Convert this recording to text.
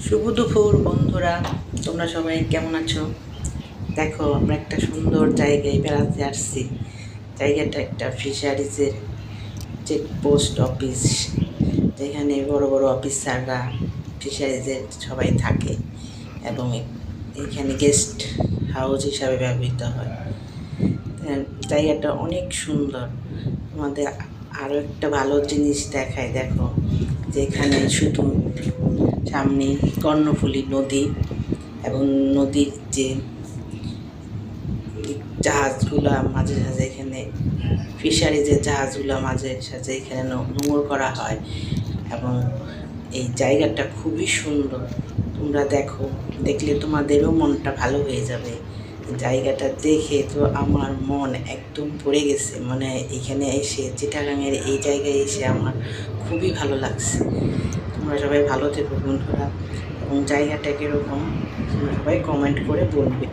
শুভ দুপুর বন্ধুরা, তোমরা সবাই কেমন আছো? দেখো, আমরা একটা সুন্দর জায়গায় বেড়াতে আসছি। জায়গাটা একটা ফিশারিজের চেকপোস্ট অফিস, যেখানে বড় বড় অফিসাররা ফিশারিজের সবাই থাকে এবং এখানে গেস্ট হাউস হিসাবে ব্যবহৃত হয়। জায়গাটা অনেক সুন্দর। আমাদের আরও একটা ভালো জিনিস দেখায়, দেখো যেখানে শুধু সামনে কর্ণফুলী নদী এবং নদীর যে জাহাজগুলা মাঝে সাঝে এখানে ফিশারিজের জাহাজগুলো মাঝে সাঝে এখানে নোঙর করা হয় এবং এই জায়গাটা খুবই সুন্দর। তোমরা দেখো, দেখলে তোমাদেরও মনটা ভালো হয়ে যাবে। জায়গাটা দেখে তো আমার মন একদম পড়ে গেছে, মানে এখানে এসে চিটাগাংয়ের এই জায়গায় এসে আমার খুবই ভালো লাগছে। তোমরা সবাই ভালো থেকো বন্ধুরা, এবং জায়গাটা কীরকম তোমরা সবাই কমেন্ট করে বলবে।